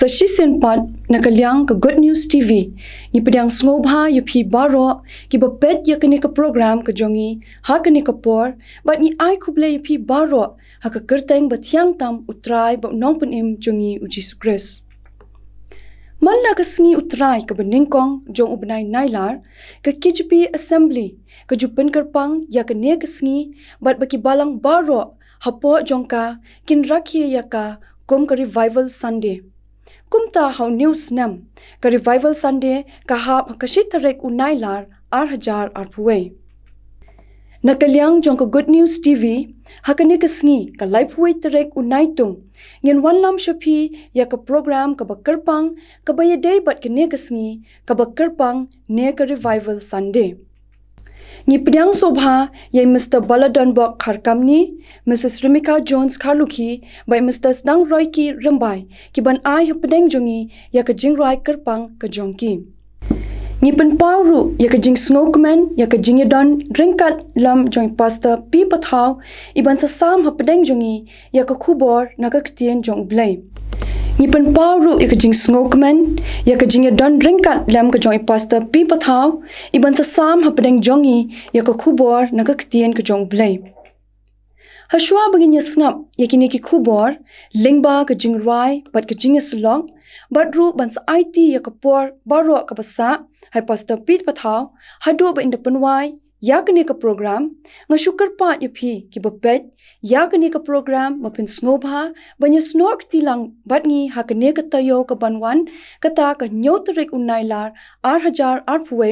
sa shi sen pat nakalyang ka Good News TV ni pedang sngoba yu phi baro ki ba pet ya kene ka program ka jongi ha kene ka por bat ni ai khuble yu phi baro ha ka kerteng ba thiang tam U Trai ba nong pun im jongi U Jesus Christ manla ka sngi U Trai ka ba nyngkong jong U Bnai Nailar ka KJP Assembly ka jupen Kyrpang ya ka ne ka sngi bat ba ki balang baro hapo jongka kin rakhi ya ka kum ka revival Sunday kumta how new snem ka revival Sunday ka hap ka shitarek U Nailar hajar puwe nakalyang jong ka Good News TV hakane ka sngi ka live puwe tarek U naitung ngin wanlam shapi ya ka program ka ba Kyrpang Kaba Iadei bat ka ne ka sngi ka ba Kyrpang ne ka revival Sunday ni pedang sobha yai Mr. Baladon Bok Kharkamni, Mrs. Rimika Jones Kharluki, by Mr. Sdang Roy Ki Rambai, ki ban ai ha pedang jongi ya ka jingrai Kyrpang ka jongki. Ni pen pauru ya ka jing snokman ya ka jingdon ringkat lam jong pastor P Pathaw iban sa sam ha pedang jongi ya ka khubor na ka ktien jong U Blei. Ni pen pauru ya ka jing snokman ya ka jingdon ringkat lam ka jong pastor P Pathaw iban sa sam ha pedang jongi ya ka khubor na ka ktien ka jong U Blei. Hashwa bangin ya snap ya kini ki khubor lingba ka jingrai bat ka jingeslong badru ban sa IT ya ka por baro ka basa hai pastor P Pathaw hadu ba indepenwai ya kini ka program nga syukur pa ya phi ki bapet ya kini ka program mapin snobha banya snok tilang bat ngi ha kini ka tayo ka banwan kata ka nyotrek U Nailar hajar puwe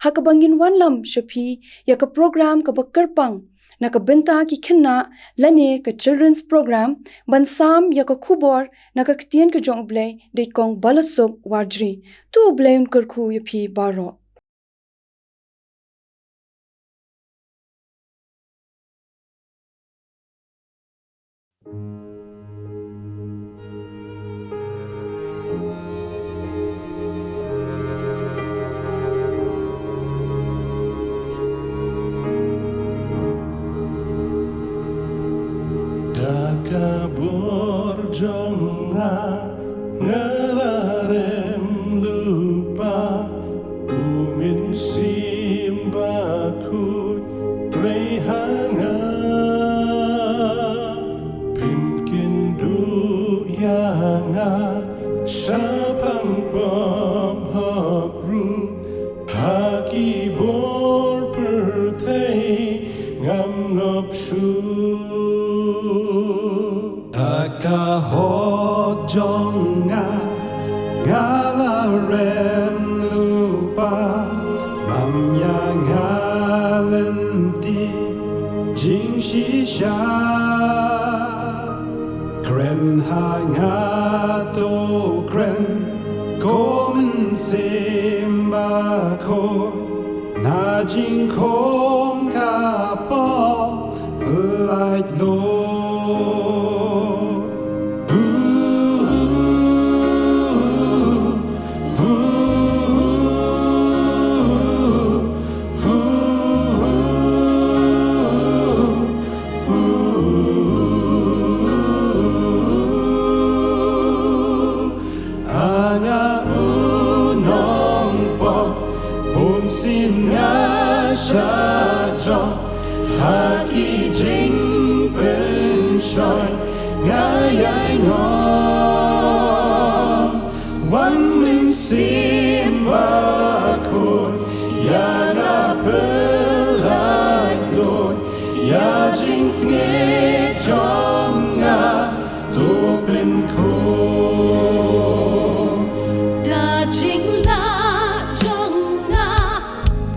ha ka bangin wanlam shapi ya ka program ka ba Kyrpang na ka benta ki khinna lane ka children's program ban sam ya ka khubor na ka ktien ka jong U Blei de kong balasok wajri tu U Blei un kurkhu ya phi baro Kabur jonga ngalarem lupa U Mynsiem Bakhuid trei hanga pynkynmaw yanga sapang pom hokru haki bor perthei ngam ngop shu Pathaw jonga ngalarem lupa lam yang alenti jingshisha kren hanga to kren U Mynsiem Bakhuid na jingkhih kaba Iadei haki jing pen shoy ngayai ngom U Mynsiem Bakhuid ya na pelai loy ya jingthmu jong nga to pen ko da jingla jong nga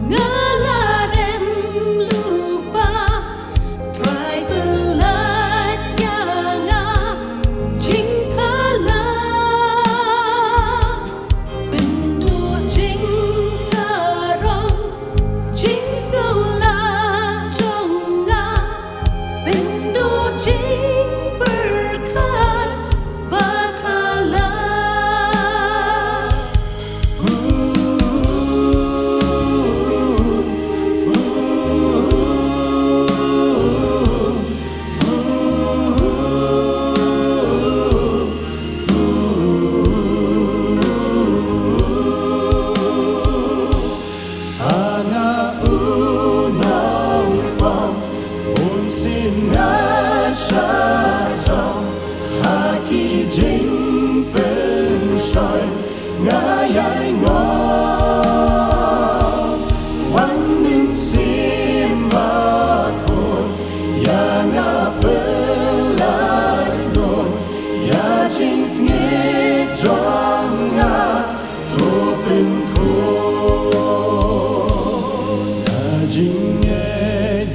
ngalarem lupa try pelat yanga jingthala bendu jing sarong jing skola jong nga ben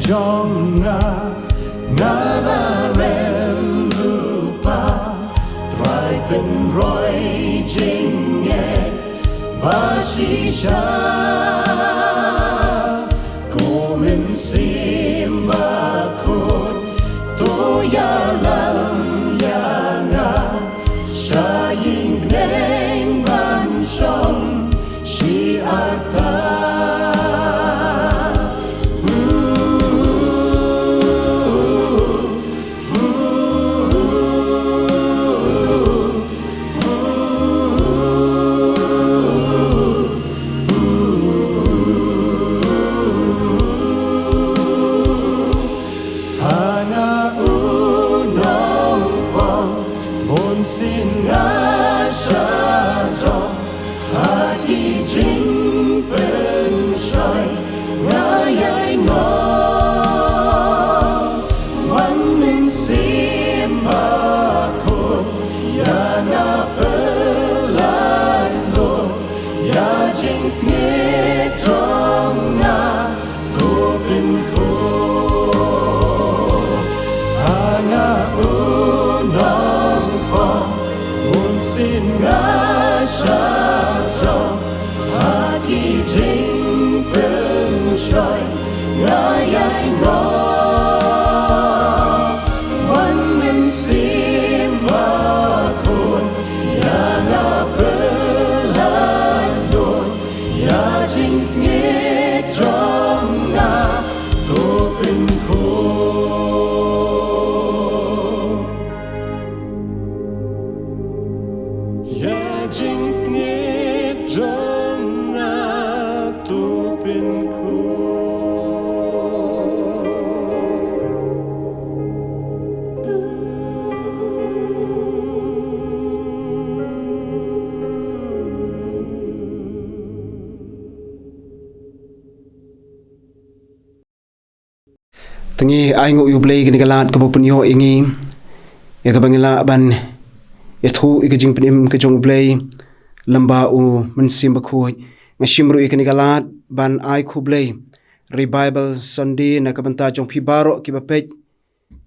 jonga ngalarem lupa trai pen roi jingye basisha U Mynsiem Bakhuid toya lam yana saying neng ban shong shi arta Tangi iing U Blei kini galat ke penyo ingi ya ka bangila ban ya thu ke jingpnim ke jong Blei lamba U Mynsiem Bakhuid ngashimru kini galat ban ai khu Blei revival Sunday na kabanta jong phibaro ki bapej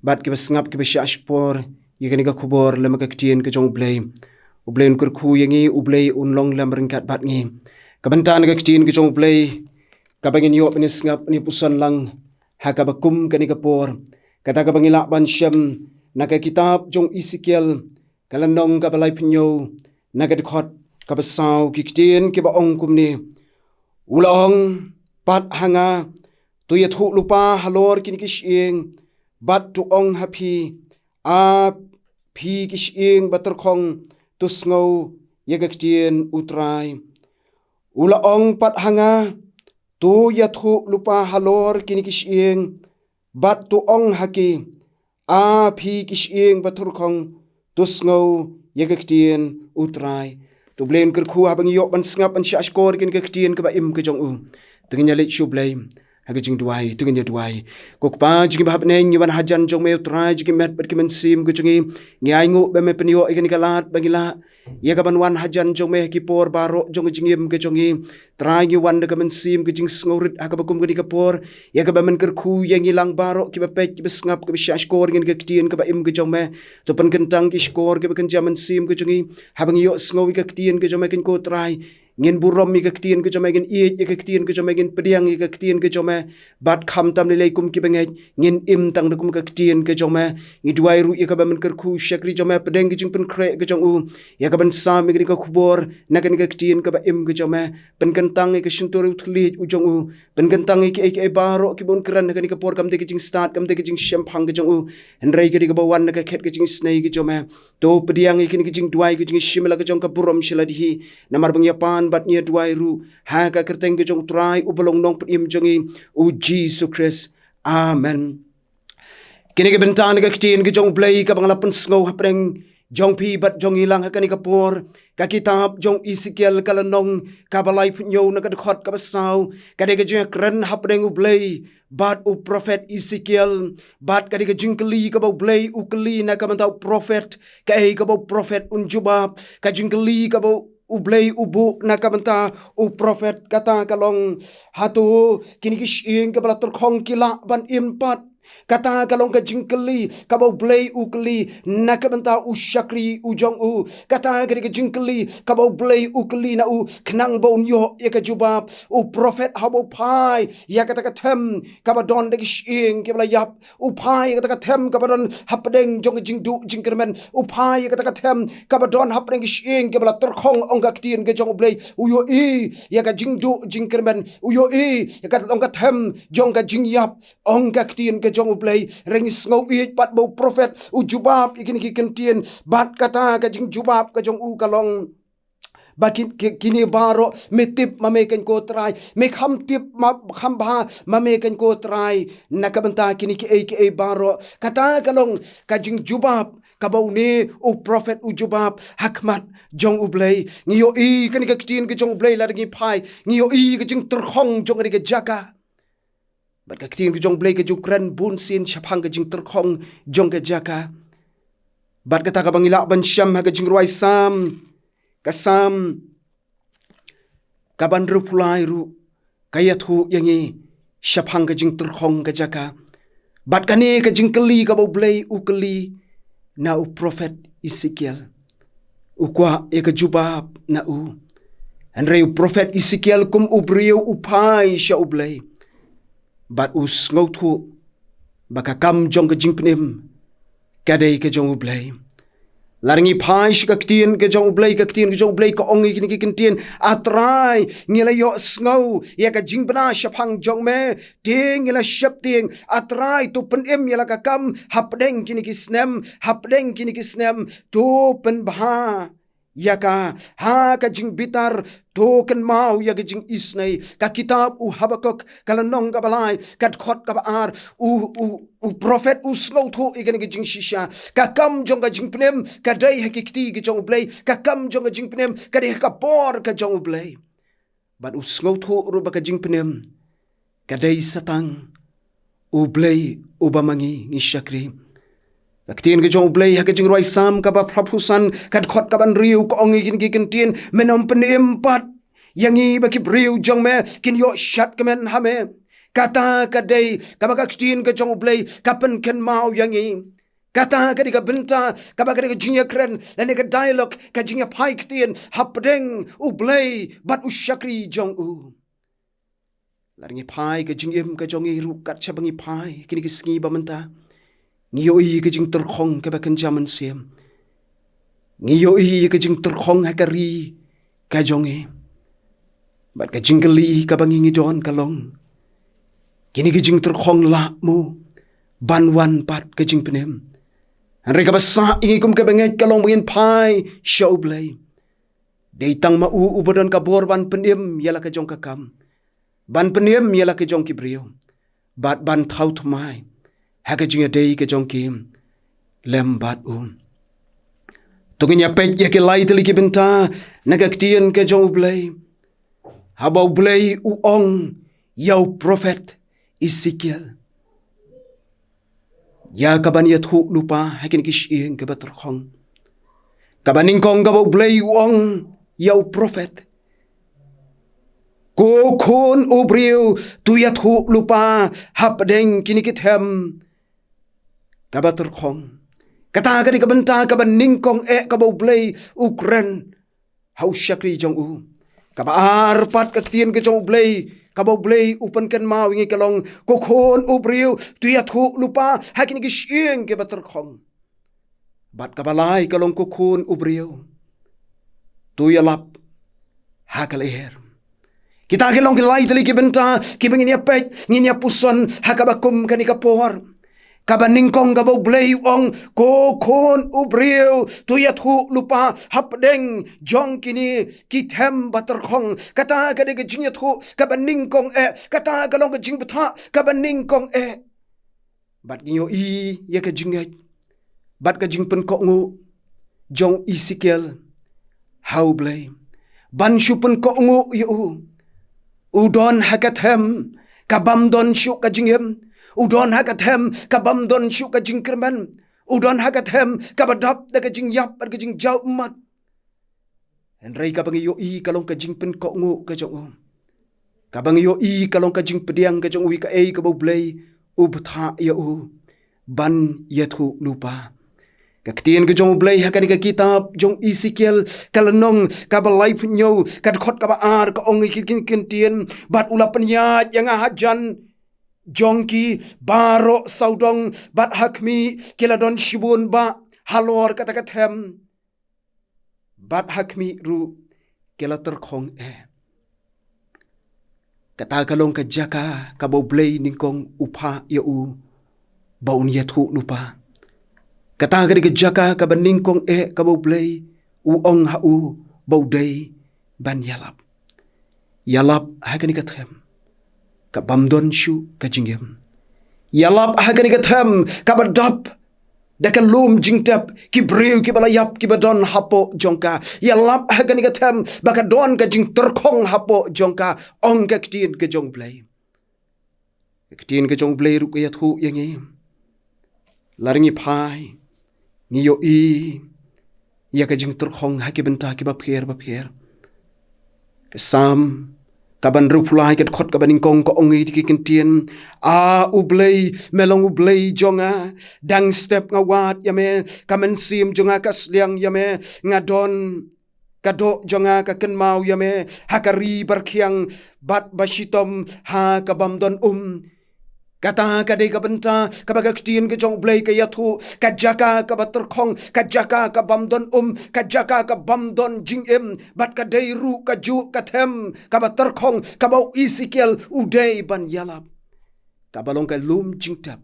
bat ki basngap ki bashashpor ya kini ga khubor lama ka ktien ke jong Blei U Blei kur khu yangi U Blei unlong lam ringkat bat ngi kabanta na ka ktien ke jong Blei ka bangin yo ni sngap ni pusan lang hakabakum kani kapor kata ka bangila ban syam naka kitab jong Ezekiel kalandong ka balai penyo naka dikhot ka basau kiktien ki ba ong kumni ulong pat hanga tu ya thu lupa halor kini kishing bat tu ong happy a phi kishing batar khong tu sngo yagaktien U Trai ulong pat hanga tu ya thu lupa halor kini kishing bat tu ong haki a phi kishing batur khong tu sngo yagaktien U Trai tu blen ker khu habang yo ban sngap an shashkor kini gaktien ka ba im ke jong U tengnya let U Blei haga jing duai tengnya duai kok pa jing ba habne nyi ban hajan jong me U Trai jing met bat ki Mynsiem ke jongi ngai ngu be me penyo ikani kalat bangila ya ka ban wan hajan jong me ki por baro jong jingim ke jongi trai ngi wan de ka Mynsiem ke jing sngorit aka bakum ke por ya ka ba men ker khu yang ilang baro ki ba pet ki besngap ke shashkor ngin gaktien ka ba im ke jong me to pan kentang ki skor ke ba kan Mynsiem ke jongi habang yo sngowi gaktien ke jong me kin ko trai ngin burom mi gaktien ke jome ngin iet gaktien ke jome ngin pediang gaktien ke jome bat kham tam le kum ki bengai ngin im tang de kum gaktien ke jome ngi duai ru ya ka ban ker khu shakri jome pedeng ki jing pen kre ke jong U ya ka ban sa mi ka khubor na kan gaktien ka ba im ke jome pen kentang ke shintur thli U jong U pen kentang ki ai baro ki bon kran kan ka por kam de ki jing start kam de ki jing shemphang ke jong U henrai ke ka ba wan ka khet ke jing snei ke jome to pediang ki jing duai ki jing shimla ke jong ka burom shila di namar bang ya pan bat nia duai ru ha ka kerteng ke jong Trai U bolong nong pim jongi U Jesus Christ amen kini ke bentan ke ktien ke jong Blei ka bangla pen sngo hapreng jong pi bat jong ilang ha kani ka por ka kitab jong Ezekiel kalanong ka balai punyo na ka khot ka basau ka de ke jong kren hapreng U Blei bat U prophet Ezekiel bat ka de ke jingkli ka ba Blei U kli na ka mantau prophet ka ei ka ba prophet unjubab ka jingkli ka ba U Blei ubu nakabanta u prophet kata kalong hatu kini kishing kabala turkhong kila ban impat kata kalong ka jingkli kabau Blei u kli nakabanta u shakri u jong u kata kini ka jingkli kabau Blei u kli na u knang bon yo ya ka jubab u prophet habau pai ya kata ka them kabadon de kishing kabala yap u pai kata ka them kabadon hapdeng jong jingdu jingkermen u pai kata ka them kabadon hapdeng kishing kabala turkhong ongga kitien ke jong Blei uyo I ya ka jingdu jingkermen uyo I ya ka ongga them jong ka jingyap ongga kitien ke jong Blei rengis ngau I pat bau prophet u jubab ikini ki kentien bat kata ka jing jubab ka jong u kalong bakin kini baro metip mameken ko trai me kham tip ma kham ba mameken ko trai nakabanta kini ki baro kata kalong ka jing jubab kabau ni u prophet u jubab hakmat jong u Blei ngiyo I kani ka kitien ke jong u Blei la ngi pai ngiyo I ka jing terkhong jong ri ka jaka bat ka kitien ke jong Blei ke jukran bun sin chapang ka jing terkhong jong ka jaka bat kata ka bangila ban syam ha ka jing ruai sam kasam kaban ru pulai ru kaya thu yangi syapang ka jing terkhong ka jaka bat kane ka jing keli ka bau Blei u keli na u prophet Ezekiel u kwa e ka jubab na u andre u prophet Ezekiel kum u briew u pai sha u Blei bat u ngau thu baka kam jong ka jing pnim kadai ka jong u Blei laringi pai shi ka kitien ke jong u Blei ka kitien ke jong u Blei ka ongi kini ki kentien atrai ngila yo ngau ya ka jing bana shapang jong me ting ngila shap ting atrai tu pen em ya ka kam hapdeng kini ki snem tu pen bha ya ka ha ka jing bitar token mau ya ka jing isnei ka kitab u habakuk kalanong ka balai kat khot ka ar u prophet u slow tho igen ka jing shisha ka kam jong ka jing pnem ka dai hakikti ka jong Blei ka kam jong ka jing pnem ka dai ka por ka jong Blei bat u slow tho ru ba ka jing pnem ka dai satang u Blei u bamangi ngi shakri Laktiin ke jong Blei hake jing roi sam ka ba prapusan kat khot ka ban riu ko ongi kin ki kentien menom pen empat yangi ba ki briew jong me kin yo shat kemen hame kata ka dei ka ba ka ktin ke jong Blei ka pen ken mau yangi kata ka di ka benta ka ba ka di ka jing kren lene ka dialog ka jing pai ktien hapdeng u Blei bat u shakri jong u laringi pai ka jingim ka jongi ru kat chabangi pai kini ki sngi ba menta ngiyo I ka jing terkhong ka ba kynja Mynsiem ngiyo I ka jing terkhong ha ka ri ka jongi bat ka jingli ka bangi ngidon kalong kini ka jing terkhong la mu banwan pat ka jing pnem anre ka basa ingi kum ka bangait kalong bangin pai show Blei dei tang ma u bodon ka bor ban pnem yala ka jong ka kam ban pnem yala ka jong ki briew bat ban thau thymmai haka jinga dei ke jong kim lem bat Tuginya pek ya ke lai teli ki benta naga ktien ke jong Blei habau Blei u ong yau prophet Ezekiel ya kaban ya thu lupa hakin kish iing ke batrkhong kabaning kong gabau Blei u ong yau prophet ko khon u briew tu ya thu lupa hapdeng kini kithem kabatur khong kata ka di kabenta ka nyngkong ka bau Blei ukren hau shakri jong u ka baar pat ka tien ke jong Blei ka bau Blei upan kan mau ngi kalong ko khon u briew tu ya thu lupa hakin ki shieng ke batur khong bat ka balai kalong ko khon u briew tu ya lap hakaleher kita kelong kelai tali ki benta ki bengin ya pek ngin ya puson hakabakum kan ka por kabaning kong gabau Blei ong ko khon u briew tu ya thu lupa hapdeng jong kini kithem batar khong kata ka de jing ya thu kabaning kong kata ka long ka jing btha kabaning kong bat ngiyo I ya ka jing bat ka jing pen ko ngu jong Ezekiel hau Blei ban shu pen ko ngu yu udon hakathem kabam don shu ka jingim udon hakathem kabam don shu ka jingkerman udon hakathem kabadap da ka jing yap ka jing iohmad Rei ka bangi yo i kalong ka jingpen ko ngu ka jong. Ka bangi yo i kalong ka jing pediang ka jong wi ka ei ka U Blei U Pathaw ya u ban ya thu lupa. Ka ketien ka jong U Blei ha ka ni ka kitab jong Ezekiel kalanong ka balai punyo ka khot ka ba ar ka ong kin tien bat ula penya yang hajan jongki baro saudong bat hakmi kiladon shibun ba halor kata kathem bat hakmi ru kila terkhong kata kalong ka jaka ka U Blei ningkong upha ya u baun ya thu lupa kata ka jaka ka ningkong ka U Blei u ong ha u baudei ban yalap ha ka ni kathem ka bamdon shu ka jingim yalap ha ka ni kathem ka badap daka lum jingtap ki briew ki balayap ki badon hapo jongka yalap ha ka ni kathem baka don ka jing terkhong hapo jongka ong ka ktien ka jong Blei ktien ka jong Blei ru ka yathu yangi laringi phai ni yo i ya ka jing terkhong ha ki benta ki ba pher sam kaban rupulai ket khot kaban ingkong ko ongi ki kintien U Blei melong U Blei jonga dang step ngawat yame kamen sim jonga kasliang yame ngadon kado jonga ka kynmaw yame hakari barkhiang bat bashitom ha kabamdon kata kadai ka benta kabaga ktien ke jong Blei ka yathu ka jaka ka baterkhong ka jaka ka bamdon ka jaka ka bamdon jingim bat kadai ru ka ju ka them ka baterkhong ka bau Ezekiel udai ban yalap ka balong ka lum jingtap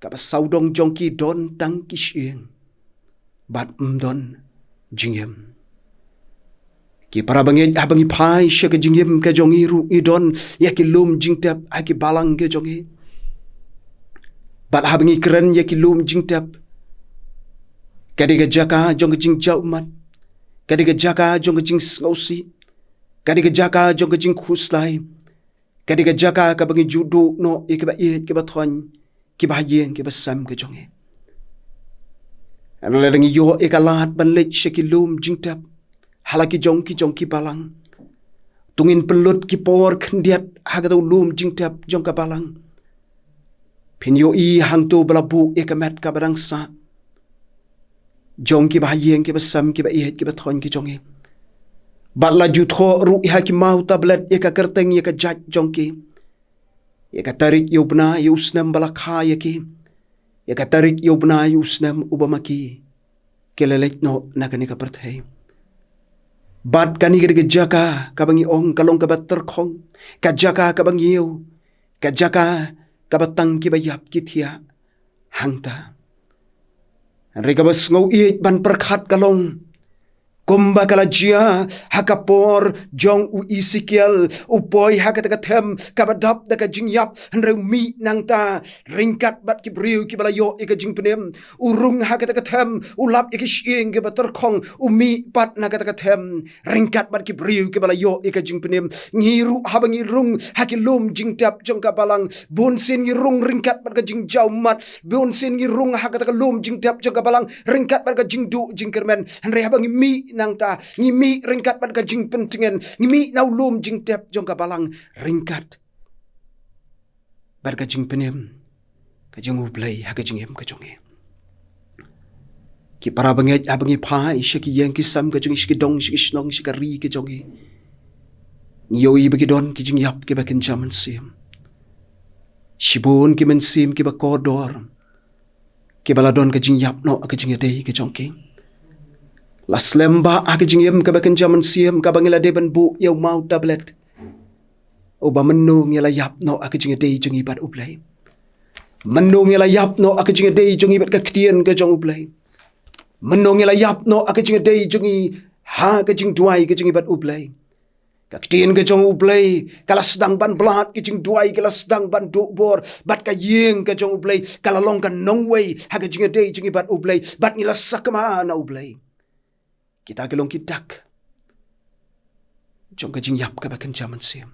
ka ba saudong jongki don tang kishing bat don jingim ki para bangi abangi phai she ka jingim ka jongi ru idon yaki lum jingtap aki balang ke jongi bat abangi keren yaki lum jingtap kadiga jaka jong jing iohmad kadiga jaka jong jing sngosi kadiga jaka jong jing khuslai kadiga jaka ka bangi judu no ikiba ki ba thon ki ba iing ki ba sam ke jongi anala dangi yo ikalat ban lech she ki lum jingtap halaki jong ki balang tungin pelut ki por khendiat hagatu lum jingtap jong ka balang pinyo i hangtu balabu ekamet ka barang sa jong ki ba iing ki ba sam ki ba ki ba thon ki jongi batla ju tho ru ha ki mau tablet eka kerteng eka jat jong ki eka tarik U Bnai snem balakha ki eka tarik U Bnai snem ubamaki kelelek no nakani ka perthai bat kani gede jaka kabangi ong kalong kabat terkhong ka jaka kabang yu ka jaka kabatang kibayap kithia hangta reka bas ngau i ban perkhat kalong kumba kala jia hakapor jong U Ezekiel upoi hakata kathem kabadap daka jingyap hanre mi nangta ringkat bat ki briew ki balayo ika jingpenem urung hakata kathem ulap iki shieng ki baterkhong umi pat nakata kathem ringkat bat ki briew ki balayo ika jingpenem ngiru habangi rung hakilum jingtap jongka balang bunsin ngirung ringkat bat ka jingjaohmad bunsin ngirung hakata kalum jingtap jongka balang ringkat bat ka jingdu jingkermen hanre habangi mi nangta ngimi ringkat bat ka jing pentingen ngimi naulum jing tep jong ka balang ringkat bat ka jing penem ka jing U Blei ha ka jing em ka jong ki para banget abangi phai shiki yang ki sam ka jong shiki dong shiki snong shiki ri ki jong ngiyoi bagi don ki jing yap ki ba kynja Mynsiem shibun ki Mynsiem ki ba kodor ki baladon ka jing yap no ka jing dei ki jong ki la slemba ak jingim ka ba kynja Mynsiem ka bangila de ban bu yau mau tablet oba menno ngela yap no ak jing dei jong ibat U Blei menno ngela yap no ak jing dei jong ibat ka ktien ka jong U Blei menno ngela yap no ak jing dei jong i ha ka jing duai ka jing ibat U Blei ka ktien ka jong U Blei kala sedang ban blat ki jing duai kala sedang ban du bor bat ka yeng ka jong U Blei kala long ka nongwei ha ka jing dei jong ibat U Blei bat ngila sakma na U Blei kita gelong kidak jong ka jing yap ka ba kynja Mynsiem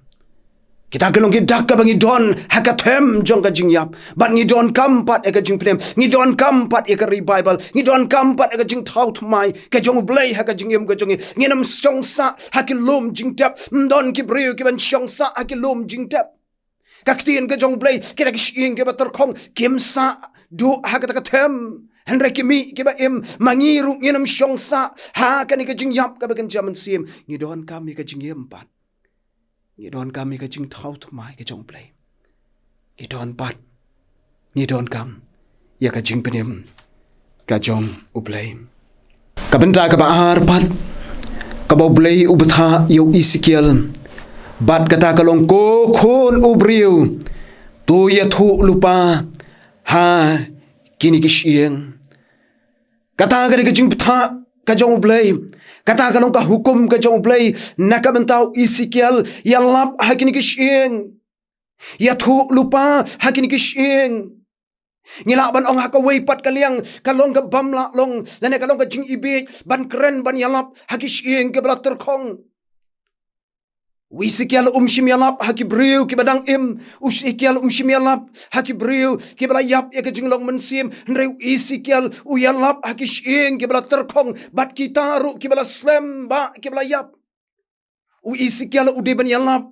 Kita gelong kidak ka bangi don hakatem jong ka jingyap. Bat ngi don kampat eka jingpnem. Ngi don kampat eka revival. Ngi don kampat eka jingthaw thymmai. Ka jong blei haka jingim ka jongi. Ngi nam songsa hakilum jingtap. Mdon ki briew ki ban songsa hakilum jingtap. Kaktiin ka jong blei kita kishing ki baterkong kimsa du hakatakatem. Henry kimi kiba im mangiru ngi nam songsa hakani ka jingyap ka bagan jaman sim. Ngi don kami ka jingim pat. Ngi don kami ka jingthaw thymmai ka jong blei. Ngi don pat. Ngi don kam. Ya ka jingpenim. Ka jong U Blei. Ka benta ka baar pat. Ka ba blei u Pathaw yu Ezekiel. Bat kata kalong ko khon u briew. Tu ya thu lupa. Ha kini kishing. Kata ka jing Pathaw ka jong U Blei. Kata kalong ka hukum ka jong U Blei. Naka bentau Ezekiel. Ya lap hakini kishing. Ya thu lupa hakini kishing. Ngila ban ong hakaway pat kaliang kalong ka bamla long. Lane kalong ka jing ibig. Ban keren ban yalap hakishing ka bala terkong. Ezekiel shimyalap haki briew ki badang im. Ezekiel shimyalap haki briew ki bala yap ya ka jinglong Mynsiem. Nreu Ezekiel yalap haki shing ki bala terkong. Bat kitaru ki bala snem ba ki bala yap. Ezekiel de ban yalap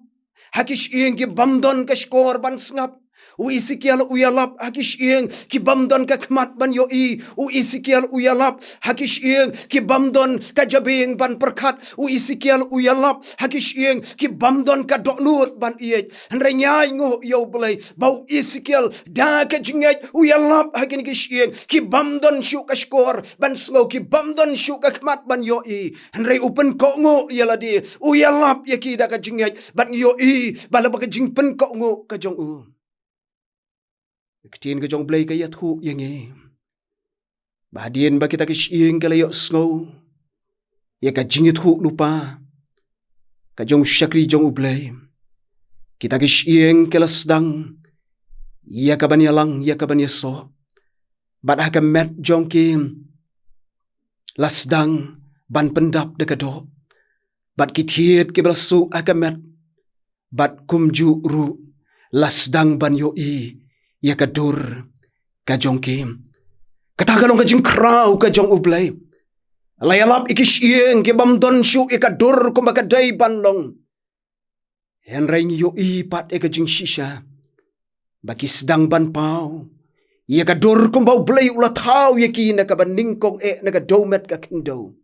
haki shing ki bamdon ka skor ban sngap. Ezekiel yalap haki shing ki bamdon ka khmat ban yoi. Ezekiel yalap haki shing ki bamdon ka jabing ban perkat. Ezekiel yalap haki shing ki bamdon ka doklut ban iej. Henry nyai ngo yo Blei bau Ezekiel da ka jingeit yalap haki ni shing ki bamdon shu ka skor ban sngo ki bamdon shu ka khmat ban yoi. Henry upen ko ngo yaladi yalap yaki da ka jingeit ban yoi bala ba ka jingpen ko ngo ka jong u. Ketiin ka jong Blei ka yathu yangi. Bahadien ba kita kishing ka layo snow. Ya ka jingithu lupa. Ka jong syakri jong U Blei. Kita kishing ka lasdang. Ya ka banyalang, ya ka banyaso. Bat haka met jong kim. Lasdang ban pendap dekado. Bat kithiet ki balasu haka met. Bat kumju ru. Lasdang ban yoi. Ya ka dur ka jong kim. Katagalong ka jingkraw ka jong U Blei. Layalap ikishing ki bamdon shu ika dur kumbaga day banlong. Henry nyo ipat ika jing shisha. Baki sedang ban pau. Ya ka dur kumbaga U Blei ulathaw yaki naka ban nyngkong naka domet ka kindo.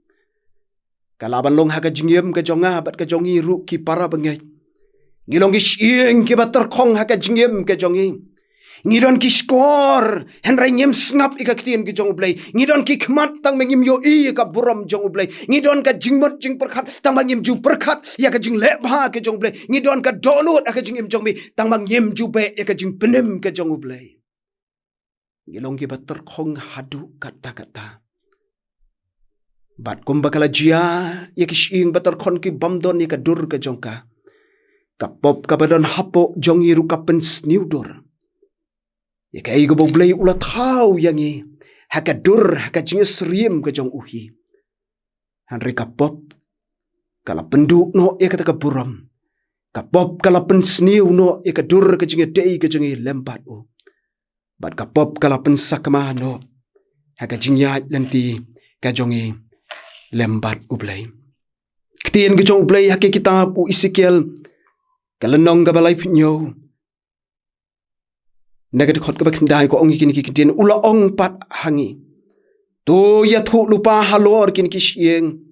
Kalaban long haka jingim ka jonga bat ka jongi ru ki para bangay. Ngilong kishing ki baterkong haka jingim ka jongi. Ngidon ki skor Henry nyem snap ika kitien ki jong U Blei. Ngidon ki khmat tang mengim yo ka buram jong U Blei. Ngidon ka jingmut jing perkat tang mengim ju perkat ya ka jing lebha ke jong U Blei. Ngidon ka dolut ka jing im jong mi tang mengim ju be ya ka jing penem ke jong U Blei. Ngilong ki baterkong hadu kata-kata. Bat kumbakala jia ya ki shing baterkon ki bamdon ya ka dur ke jong ka. Kapop ka badan hapo jong iru ka pensniudor. Ya ka igo Blei ulathaw yangi. Haka dur haka jingesrim ka jong uhi. Henry kapop kala penduk no ya kata ka buram. Kapop kala pensniu no ya ka dur ka jingedei ka jongi lempat u. Bat kapop kala pensakma no haka jingyat lenti ka jongi lembat U Blei. Ketien ka jong U Blei haka kitab u Ezekiel kalenong ka balay pinyo. Nagat khot ka bakindai ko ong kini kitien ula ong pat hangi. Tu ya thu lupa halor kini kishing.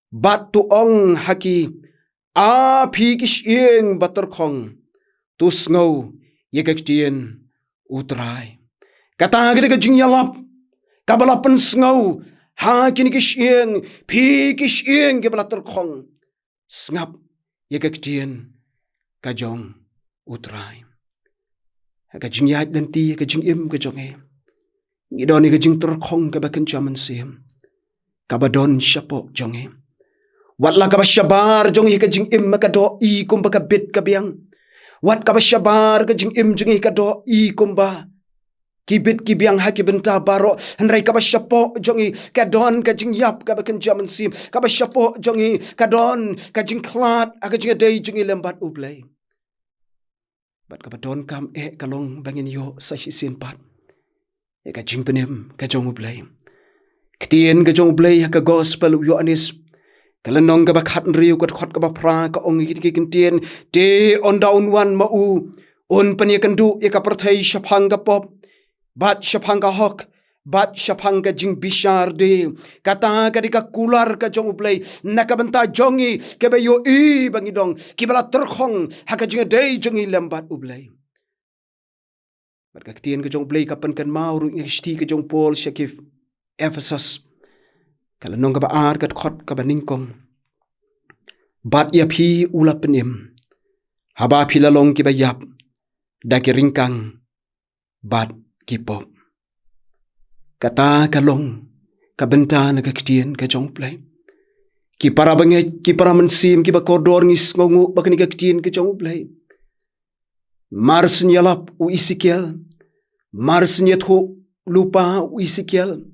Bat tu ong haki. A phi kishing baterkong. Tu sngo ya kitien U Trai. Kata gede ka jingyalap. Kabalapan sngo. Ha kini kishing. Phi kishing ke balaterkong. Snap ya kitien ka jong U Trai. Ka jingyat nanti ka jingim ka jonge. Ngidoni ka jing terkong ka bakan jaman sim. Ka badon syapo jonge. Watla ka basyabar jonge ka jingim ka do I kumba ka bit ka biang. Wat ka basyabar ka jingim jonge ka do I kumba. Kibit kibiang haki benta baro. Henry ka basyapo jonge ka don ka jingyap ka bakan jaman sim. Ka basyapo jonge ka don ka jingklat ka jingedei jonge lembat U Blei. Bat ka jingdonkam kalong bangin yo sa hisin pat. Ka jingpenem ka jong U Blei. Ketien ka jong U Blei ka gospel yo anis. Kalanong ka bakhat riu ka khot ka pra ka ong kitien de on down one ma u on paniakandu ka perthai shaphang ka pop bat shaphang ka hok bat shaphang ka jing bishar de kata ka dika kular ka jong U Blei nakabanta jongi ke ba yo I bangidong kibala terkhong haka jing dei jongi lembat U Blei. Bat ka ketien ka jong U Blei ka pynkynmaw ru ngesti ka jong Paul Shakif Ephesus. Kalau nong ka baar ka khot ka ba nyngkong. Bat ya phi ula penim. Haba phi lalong ki ba yap. Da ki ringkang. Bat ki pop. Kata kalong ka benta na ka ketien ka jong U Blei. Ki para banget ki para mensim ki ba koridor ngis ngongu ba ka ketien ka jong U Blei. Mars nyalap u Isikiel. Mars nyethu lupa u Isikiel.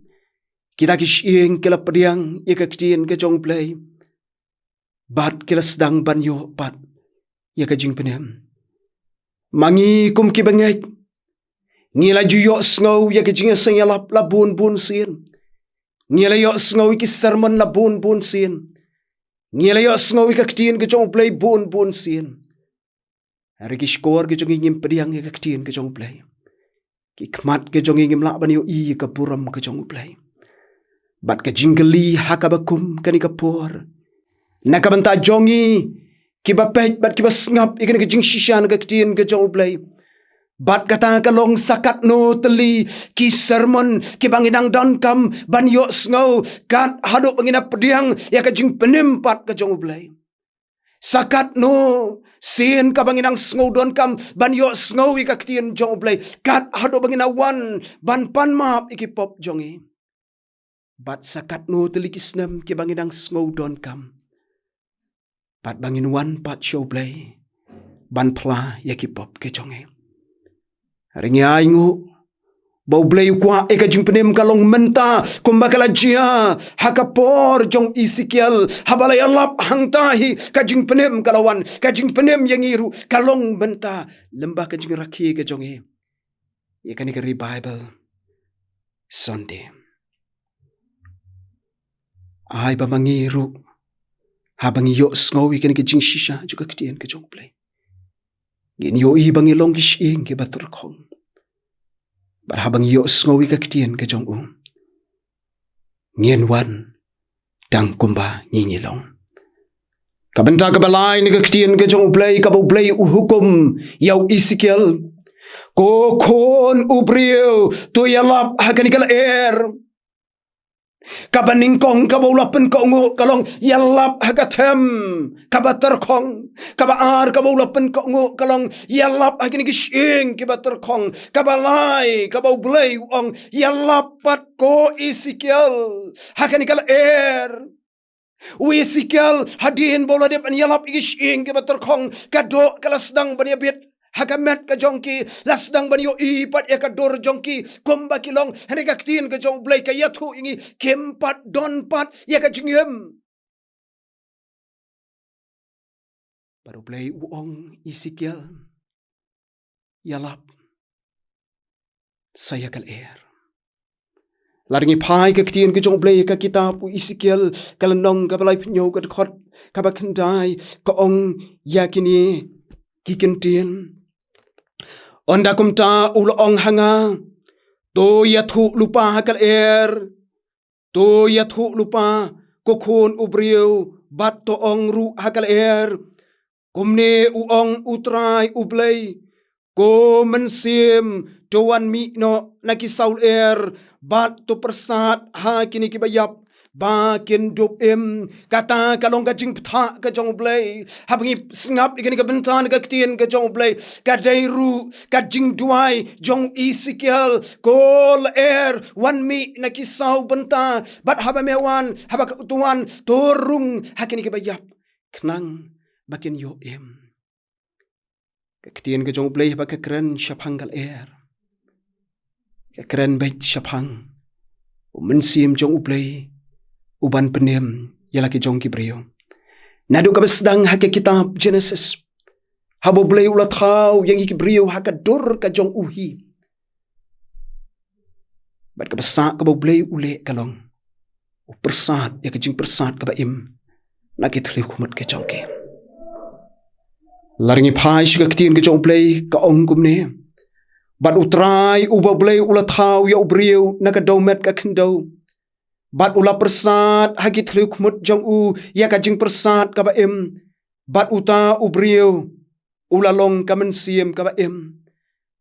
Kita iing kila pediang ia ketien ke jong U Blei. Bat kila sedang banyo pat ia ke jing penem. Mangi kum ki banget. Ngila juyo sngow ia ke jing sengalap labun bun sin. Ngila yo sngow ki sermon labun bun sin. Ngila yo sngow ke ketien ke jong U Blei bun bun sin. Hari ki skor ke jong ngim pediang ia ke ketien ke jong U Blei. Ki kmat ke jong ngim lak banyo I ke puram ke jong U Blei. Bat ka jingli hakabakum kani kapor. Nakabanta jongi kiba pej bat kiba ngap ikan ka jing shisha na ketien ka jong U Blei. Bat kata kalong sakat no teli ki sermon ki bangidang donkam ban yo sngow kat haduk bangina pediang ya ka jing penim pat ka jong U Blei. Sakat no sin ka bangidang sngow donkam ban yo sngow ka ketien jong U Blei. Kat haduk bangina wan ban pan map iki pop jongi. Bat sakat no teliki snem ki bangidang sngow donkam. Bat bangin wan pat show Blei. Ban pla ya ki pop ke jonge. Ringi aingu. Bau Blei kwa eka jing penim kalong menta. Kumbakala jia. Hakapor jong Isikiel. Habalay alap hangtahi. Kajing penim kalawan. Kajing penim yang iru. Kalong menta. Lembah kajing raki ke jonge. Ika ni ke revival Sunday. Ay ba mangiru habang iyo sngowi kani ke jing shisha juga ketien ke jong Blei. Gin yo I bang ilong iing ke baturkhong. Bar habang iyo sngowi ke ketien ke jong U. Ngien wan dang kumba ngingilong. Kabenta ka balai ni ke ketien ke jong Blei ka Blei U hukum yaw Isikiel. Ko kon U briew tu yalap hakani kala Kaba nyngkong kaba ulapen ka ungu kalong yalap hagatem kaba terkong kaba ar kaba ulapen ka ungu kalong yalap hagini gishing kaba terkong kaba lai kaba U Blei ong yalap pat ko Isikiel hakani kala U Isikiel hadin bola dep an yalap gishing kaba terkong kado kala sedang baniabit hagamet ka jongki lasdang banyo I pat ya ka dor jongki komba kilong hene ka ketien ka jong Blei ka yathu ingi kempat don pat ya ka jingim baru Blei uong Isikiel yalap saya kal laringi pai ka ketien ka jong Blei ka kitab U Isikiel kalanong ka balai penyo ka khot ka bakandai ka ong yakini kikentien onda kumta ulong hanga to yathu lupa hakal to yathu lupa kokon U briew bat to ong ru hakal kumne uong U Trai U Blei ko Mynsiem doan mi no nakisaul bat to persat ha kini kibayap bakin dup kata kalong ka jingthaw ka jong Blei habangi sngap ikani ka bentan ka ketien ka jong Blei ka dairu ka jingduai jong Isikiel kol wan mi nakisaw benta bat haba mewan haba utuan torung hakini ka bayap knang bakin yo ka ketien ka jong Blei haba ka kren shaphangal ka kren bait shaphang U Mynsiem jong U Blei uban penem yalaki jong ki briew. Nadu ka besdang hake kitab Genesis. habo blei ula thaw yang ki briew hakadur ka jong uhi bat ka basa ka blei ule kalong persat ya ka jing persat ka ba im nakit thli khumut ke jong ke laringi phai shi ka tin ke jong blei ka ong kum ne bat U Trai U blei ula thaw ya briew naka domet ka khindo bat ula persat hagi thli khumut jong u ya ka jing persat ka ba im bat uta U briew ula long ka Mynsiem ka ba im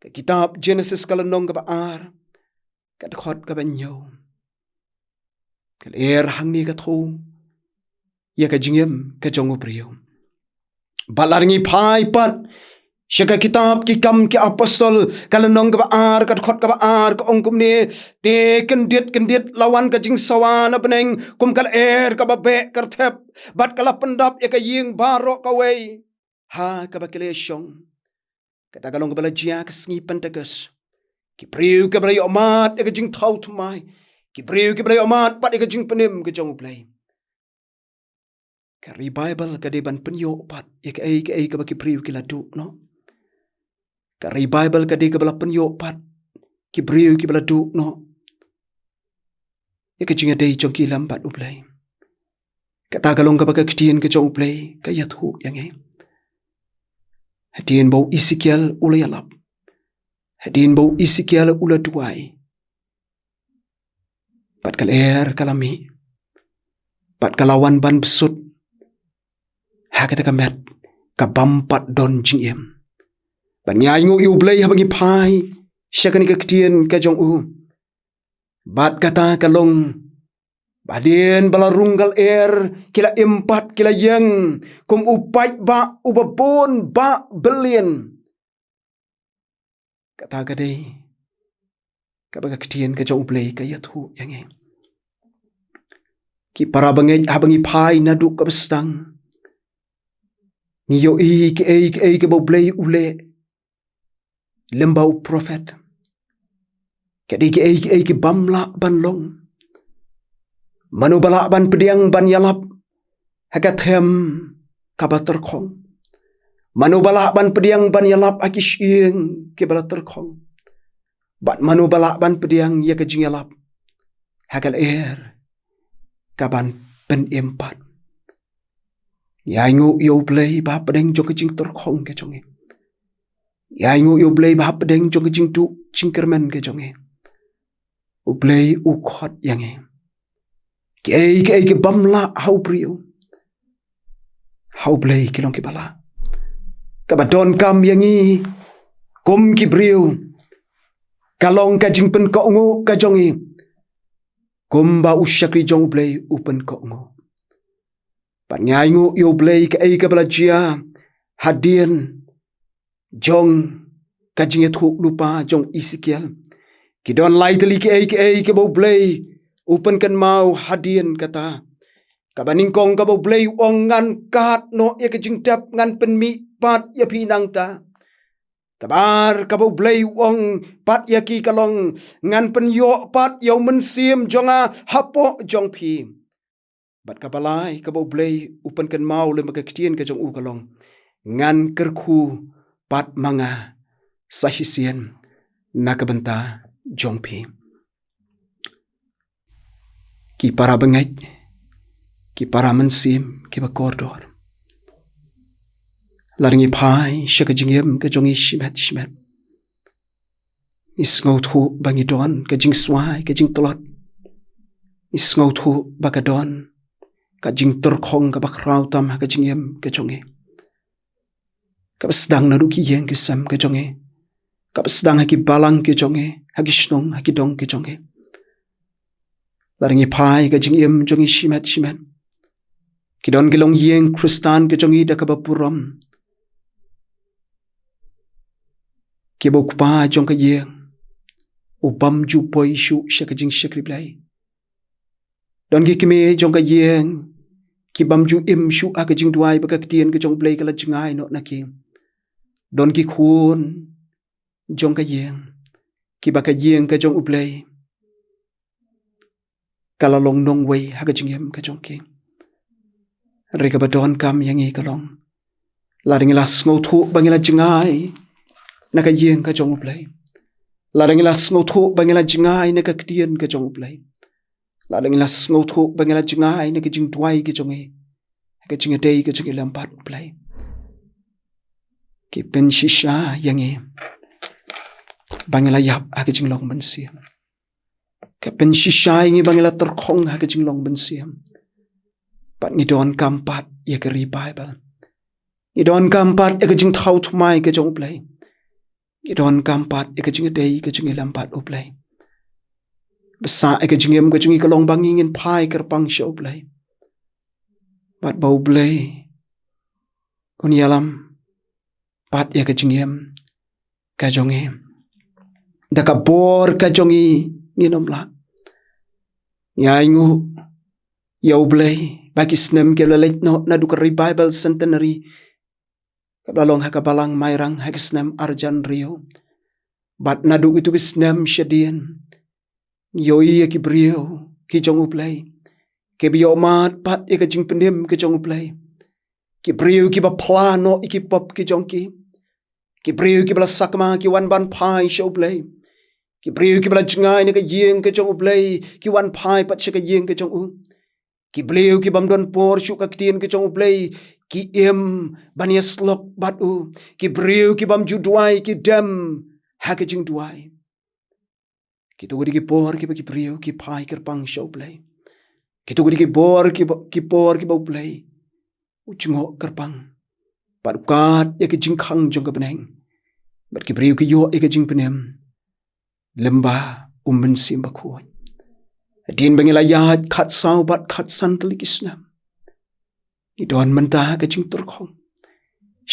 ka kitab Genesis ka lanong ka ba ar ka khot ka ba nyo ka hang ni ka thu ya ka jingim ka jong U briew balarngi phai pat shaka kitab ki kam ki apostol kalanong ka ba ar ka khot ka ba ar ka ongkum ne te kendit lawan ka jing sawan apneng kum kal ka ba be kar thep bat kala pendap ya ka ying baro ka wei ha ka ba kele shong kata kalong ka bala jia ka sngi pentagas ki briew ka bala iohmad ya ka jingthaw thymmai ki briew ki bala iohmad pat ya ka jing penim ka jong Blei ka Bible ka de ban penyo pat ya ka ka ba ki briew ki la du no ka Bible ka de ka bala penyo pat ki briew ki bala du no ya ka jinga dei jong ki lambat U Blei kata kalong ka ba ka kitien ka jong Blei ka ya thu yang ai hadin bau Ezekiel ula yalap hadin bau Ezekiel ula duai pat kal kalami pat kalawan ban besut ha kata kamet ka bampat don jingim ban nyai ngu U Blei habangi phai syakani ka kitien ka jong u bat kata kalong badien balarunggal kila empat kila yang kum upai ba ubabon ba billion kata kadai ka baga kitien ka jong Blei ka yathu yang ai ki para bangai habangi phai nadu ka bestang ni yo ki ka bo Blei ule lembau prophet kadi ki bamla banlong manu bala ban pediang ban yalap hakathem kaba terkhong manu bala ban pediang ban yalap akishing ke bala terkhong bat manu bala ban pediang ya ke jing yalap hakal kaban pen empat ya ngu U Blei ba pedeng jo ke jing terkhong ke jonge ya ngu U Blei ba pedeng jo ke jing tu jingkermen ke jonge U Blei U khot yang ki bamla hau briew hau Blei kilong ki bala ka badon kam yangi kum ki briew kalong ka jingpen ko ngu ka jongi kum ba usyakri jong Blei upen ko ngu pan nyai ngu U Blei ka bala jia hadien jong ka jingthmu lupa jong Ezekiel ki don lai teli ki bo Blei upen kan mau hadien kata kabaning kong ka bo Blei ong ngan kat no ya ke jingtap ngan penmi pat ya pinang ta kabar ka bo Blei ong pat ya ki kalong ngan penyo pat U Mynsiem jonga hapo jong pi bat kabalai ka bo Blei upen kan mau le makakitien ka jong u kalong ngan kerku pat manga sahisian nakabenta jong pi ki para bengait ki para Mynsiem ki ba kordor laringi phai shaka jingim ka jongi shimet isngau thu bangi don ka jing swai ka jing tolat isngau thu bakadon ka jing terkhong ka bakrau tam ka jingim ka jongi ka sedang nadu ki yang ki sam ka jongi ka sedang ki balang ki jongi ha ki snong ha ki dong ki jongi laringi phai ka jingim jongi shimet kidon gilong yeng Khristan ke jongi da kabapuram kibo kupa jong ka yeng upam ju poi shu shaka jing shakri blai don gi kime jong ka yeng kibam ju im shu aka jing duai baka tien ke jong Blei kala jingai no naki don ki khun jong ka yeng kibaka yeng ka jong U Blei kala long nong wei haka jingem ka jong ki reka badon kam yangi kalong la dengila sngo thu bangila jingai na ka iing ka jong U Blei la dengila sngo thu bangila jingai na ka ktien ka jong U Blei la dengila sngo thu bangila jingai na ka jingdwai ka jong ka jingadei ka jong lampat U Blei ki pen shisha yangi bangila yap ha ka jinglong Mynsiem ka pen shisha yangi bangila terkhong ha ka jinglong Mynsiem pat ngidon kampat ya ka ri Bible ngidon kampat ya ka jingthaw thymmai ka jong U Blei ngidon kampat ya ka jingadei ka jong lampat U Blei besa ka jingim ka jong ka long bangingin phai Kyrpang U Blei pat ba U Blei kon yalam pat ya ka jingim ka jong da ka bor ka jong nginom la nyaingu ya U Blei bagi snem ke lelek no na du ka Bible centenary ka balong ha ka balang mairang ha ka snem arjan rio bat na du itu snem shadien yoi ki briew ki jong U Blei ke bi iohmad pat ya ka jing pendim ke jong U Blei ki briew ki ba plano ki pop ki jong ki briew ki bala sakma ki wan ban pai U Blei ki briew ki bala jingai ne ka iing ke jong U Blei ki wan pai pat che ka iing ke jong U ki briew ki bam don por shu ka ktien ke jong U Blei ki bania slok bat U ki briew ki bam judwai ki dem ha ka jing duai ki tu ki por ki ba ki briew ki pai Kyrpang U Blei ki tu ki por ki por ki ba U Blei u chingo Kyrpang pat kat ya ki jingkhang jong ka beneng bat ki briew ki yo e ka jing penem lemba U Mynsiem Bakhuid din bangila yat khat sau bat khat san tali kisnam idon menta ka jing turkhong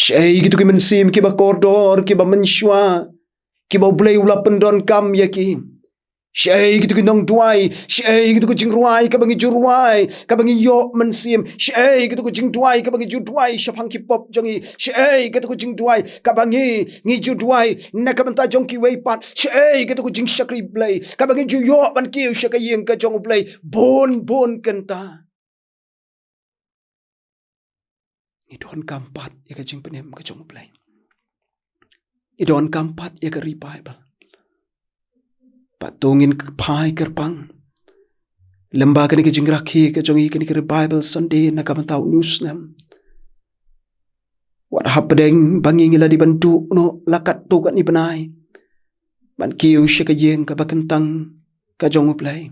shei gitu ki Mynsiem ki ba kordor ki ba menshwa ki ba U Blei ula pendon kam ya ki shei gitu ki nong duai shei gitu ki jing ruai ka bangi jurwai ka bangi yo Mynsiem shei gitu ki jing duai ka bangi judwai shapang ki pop jongi shei gitu ki jing duai ka bangi ngi judwai na ka banta jong ki wei pat shei gitu ki jing shakri Blei ka bangi ju yo ban ki shaka yeng ka jong U Blei bon kenta idon kampat ya ka jing penem ka jong U Blei idon kampat ya ka ri Bible patungin pai Kyrpang lemba kani ke jingrakhi ke jongi kani ke Bible Sunday na kamantau news nam wat hapdeng banging ila di bantu no lakat tu kat ni benai ban kiu shaka yeng ka bakentang ka jong U Blei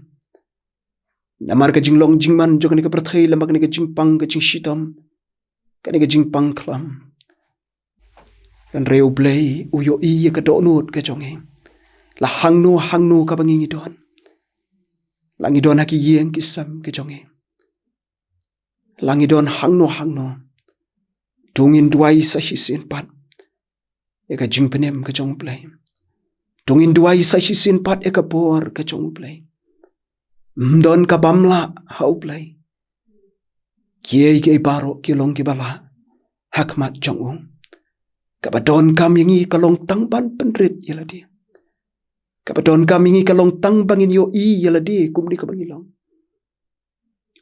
namar ka jinglong jingman jo kani ke perthai lemba kani ke jingpang ke jingshitom kani ke jingpang klam kan reu Blei uyo i ka donut ka jongi la hangno ka banging idon lang idon haki yeng kisam ke jongi lang idon hangno tungin duai sa hisin pat e ka jing penem ka jong U Blei tungin duai sa hisin pat e ka por ka jong U Blei mdon ka bamla ha U Blei kiei ke baro ki long ki bala hakmat jong U ka badon kam yangi ka long tang ban penrit yeladi kapadon kami ngi kalong tang bangin yo i yaladi kumdi ka bangilong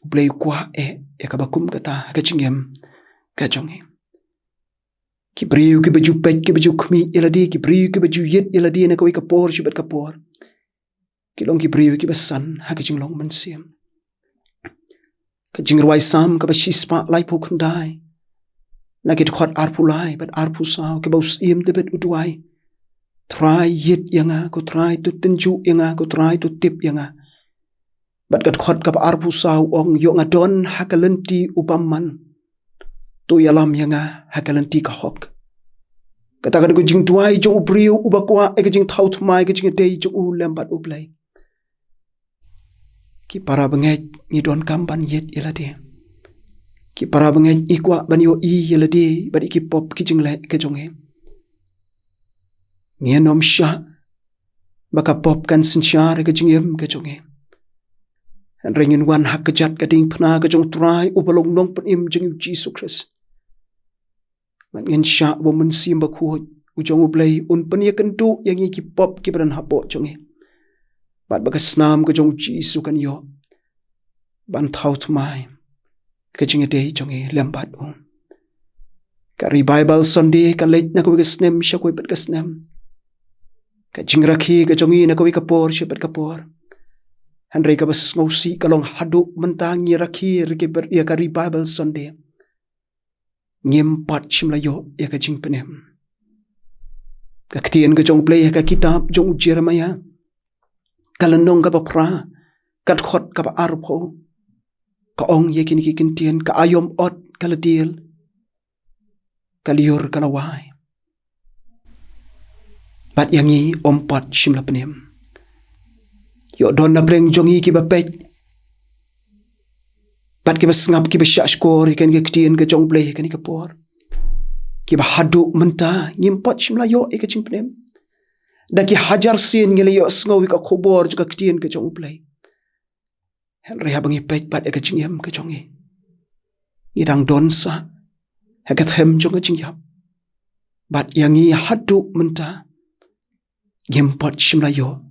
U Blei kwa e kabakum kata ka jingim ka jongi ki briew ki baju pet ki baju khmi yaladi ki briew ki baju yet yaladi na ka wi ka por shubat ka por ki long ki briew ki basan ha ka jinglong Mynsiem ka jingrwai sam ka ba shispa lai po khundai na ki khot arpulai bat arpu saw ki ba usim tebet udwai try yit yanga ko try to tenju yanga ko try to tip yanga bat kat khot kap arpu saw ong yo ngadon hakalenti upaman to yalam yanga hakalenti ka hok katakan ko jing tuai jo briew ubakwa e jing thau thymmai ke jing dei jo lambat U Blei ki para bengai ni don kamban yet yelade ki para bengai ikwa ban yo i yelade bat ki pop ki jing le ke jonge ngianom sha baka pop kan sinchar ke jingim ke jonge ringin wan hak kejat kading pna ke jong trai upalong nong penim jing Jesus Christ man ngin sha bo Mynsiem Bakhuid u jong U Blei un pania kentu yang ki pop ki bran hapo jonge bat baka snam ke jong Jesus kan yo ban thau thymmai ke jing dei jonge lambat Ka revival Sunday ka late na ko ka snem siya ko ipat ka snem. Ka jingrakhi ka jongi na ko ka por siya ipat ka por. Handray ka bas ngosi ka long hadu mentang ngirakhi rikiper ya ka revival Sunday. Ngim pat shimlayo ya ka jingpenem. Ka ktien ka jong play ka kitab jong Jeremiah. Kalanong ka ba pra. Kat khot ka ba arpo. Ka ong ye kini kintien ka iohmad kaladil. Kaliur kalawai. Bat yangi ompat shimla penem. Yo don na breng jongi kiba pet. Bat kiba sngap kiba syashkor ikan ke ktien ke jong play ikan ikapor. Kiba hadu menta ngimpat shimla yo ika jing penem. Daki hajar sin ngile yo sngawi ka khobor juga ktien ke jong play. Henry habang ipet bat ika jingim ke jongi. Ngidang don sa. Hakat hem jong jingyap. Bat yangi hadu menta. Ngimpat shimla yo.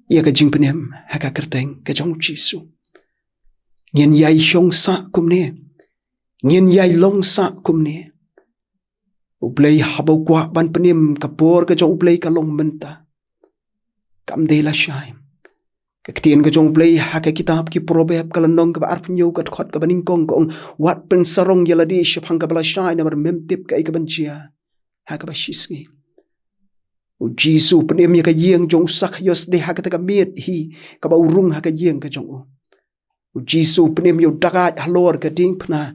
Ia ka jing penem haka kerteng ke jong Jisu. Ngien yai shong sa kumne. Ngien yai long sa kumne. U Blei habau kwa ban penem kapor ke jong U Blei ka long menta. Kam de la shai. Ka ktien ke jong Blei haka kitab ki probeb kalanong ka ba arpunyo ka khot ka baningkong kong wat pen sarong yaladi shapang ka bala shai na mar memtip ka ikabanjia. Haka ba shisngi. U Jisu penem ya ka iing jong sak yos de haka taka miet hi ka ba urung haka iing ka jong u. U Jisu penem yo dagat halor ka ding pna.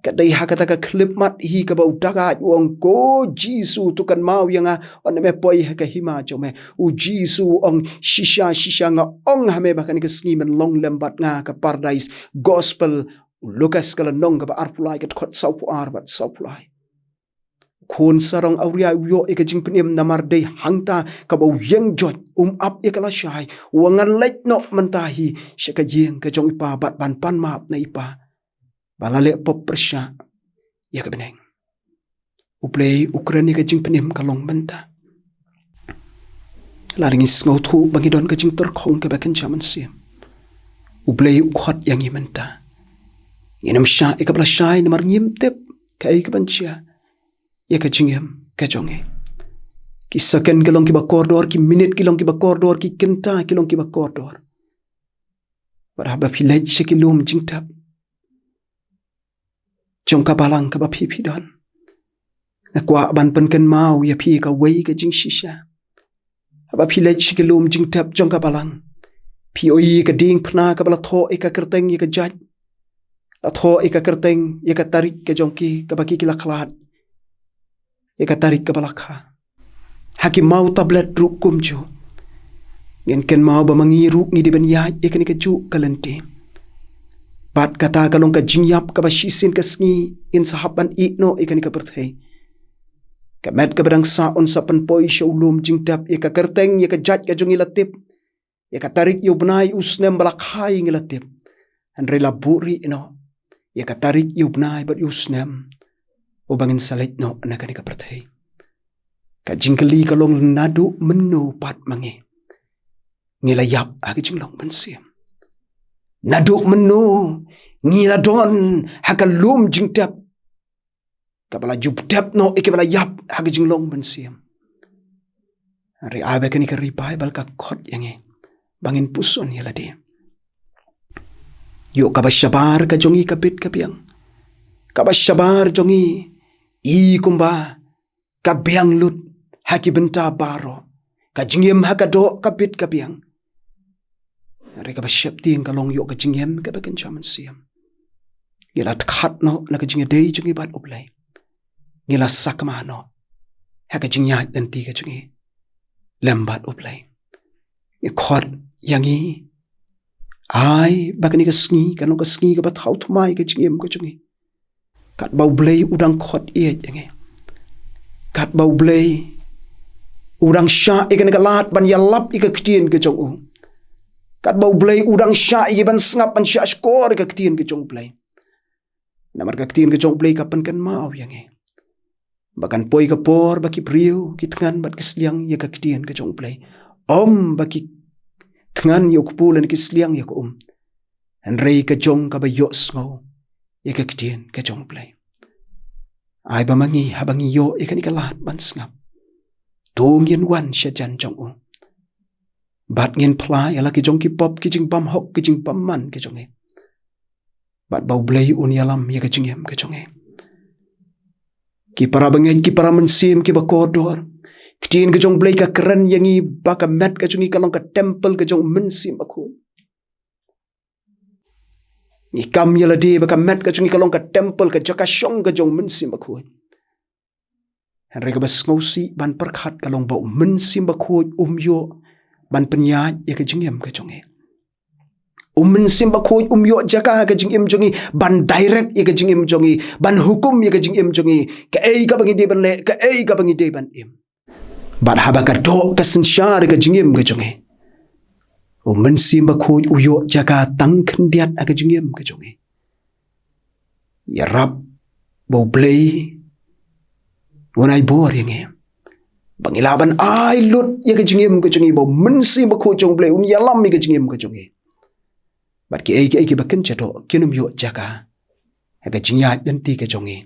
Ka dai haka taka klip mat hi ka ba u dagat uang ko Jisu tukan mau yang on me poi haka hima jome. U Jisu ong shisha nga ong hame bakan ka sngimen long lembat nga ka paradise gospel Lukas kala nong ka ba arpulai ka khot saupu arbat saupulai. Kun sarang auria uyo ika jing penem namar day hangta kabau yang jot up ikala syai wangan lait no mentahi syaka yeng ka jong ipa bat ban pan map na ipa balale pop persya ya ka beneng U Blei Ukraine ka jing penem kalong menta laringis ngautu bangidon ka jing terkhong ka bakan jaman sim U Blei ukhot yang imenta nginam sya ika bla syai namar ngimtep ka ika bancia ya ka jingim ka jongi. Ki second kilong kiba koridor, ki minute kilong kiba koridor, ki kenta kilong kiba koridor. Baraba pilaj siya kilom jingtab. Jong ka balang ka ba pipidon. Nakwa ban pynkynmaw ya pi ka way ka jing shisha. Aba pilaj siya kilom jingtab jong ka balang. Pi oi ka ding pna ka bala tho ika kerteng ya ka jaj. La tho ika kerteng ya ka tarik ka jongki ka baki kilaklat. Ika tarik ke balakha. Hakim mau tablet ruk kumju. Ngin mau ba mangiru ni di banyaj ika ni kaju kalente. Bat kata kalong ka jingyap ka ba shisin ka sngi in sahaban ikno ika ni ka berthei. Kamet ka badang saon sa panpoy siya ulum jingtap ika kerteng ika jaj ka jong ilatip. Ika tarik U Bnai snem balakhay ilatip. Andre laburi ino. Ika tarik U Bnai bat snem. O bangin salit no na ka perthei. Ka jingkali kalong nadu menu pat mangi. Ngilayap haki jinglong Mynsiem. Nadu menu ngiladon hakalum jingtap. Kabala jubtap no ikibala yap haki jinglong Mynsiem. Ari abe ka ni ka revival ka khot yangi. Bangin puson yaladi. Yo kabasyabar ka jongi kapit kapiang. Kabasyabar jongi. I kumba ka biang lut haki benta baro ka jingim hakado kapit kapiang re ka basyap ting kalong yo ka jingim ka bakan jaman siam ngila khat no na ka jingi dei jingi bat U Blei ngila sakma no haka jingya dan ti ka jingi lembat U Blei ni khot yangi ai bakan ka sngi ka no ka sngi ka Pathaw thymmai ka jingim ka jingi kat bau Blei udang khot iet yangi. Kat bau Blei udang sya ikan galat ban yalap ika ktien ke jong u. Kat bau Blei udang sya ikan sngap ban sya skor ika ktien ke jong Blei. Namar ka ktien ke jong Blei ka pynkynmaw yangi. Bakan poi ka por baki briew ki tengan bat kisliang ya ka ktien ke jong Blei. Baki tengan yo kupulan kisliang ya ko Henry ka jong ka ba yo sngo. Ika ktien ka jong Blei. Ai bamangi habangi yo ikan ikalat ban sngap. Tung yen wan syajan jong u. Bat ngin plai ala ki jong ki pop ki jing bam hok ki jing bam man ki jong e. Bat bau blei un yalam ya ki jingim ki jong e. Ki para bengen ki para mensim ki bakodor. Kitin ki jong blei ka keren yangi baka met ka jong kalong ka temple ka jong Mynsiem Bakhuid. Ni kam yala de baka met ka jong kalong ka temple ka jaka syong ka jong Mynsiem Bakhuid. Henry ka bas ngosi ban perkhat kalong bau Mynsiem Bakhuid yo ban penyat ya ka jingim ka jong e. Mynsiem Bakhuid yo jaka ka jingim jongi ban direct ya ka jingim jongi ban hukum ya ka jingim jongi ka ei ka bangi de ban le ka ei ka bangi de ban im. Bat haba ka do ka sensyar ka jingim ka jong e. Mynsiem Bakhuid yo jaka tang kendiat ka jingim ka jong e. Ya rab bau blei wanai bor yang e. Bangilaban ai lut ya ka jingim ka jong e bau Mynsiem Bakhuid jong blei un yalam ka jingim ka jong e. Bat ki ei ki bakin chado kinum yo jaka ka jingyat dan ti ka jong e.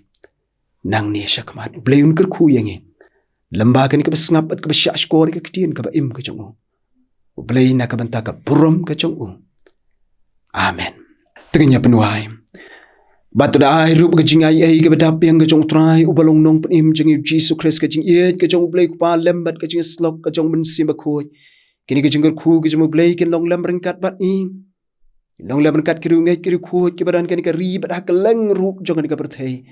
Nang ni syakmat blei un ker khu yang e. Lamba kan ka basngap at ka basya skor ka kitien ka ba im ka jong u blei na ka banta ka burum ka jong u. Amen. Tengnya penuai batu da ai rup ka jingai ai ka badap yang ka jong trai u balong nong penim jong Jesus Christ ka jing yet ka jong blei pa lembat ka jing slok ka jong Mynsiem Bakhuid kini ka jing khu ka jong blei kin long lem rengkat bat ni long lem rengkat kiru ngeit kiru khu ki badan kan ka ribat ha ka leng rup jong ka berthei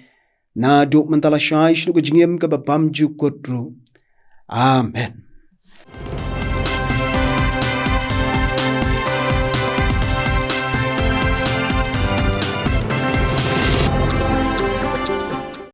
na duk mentala syai shlu ka jingim ka babam ju kodru. Amen.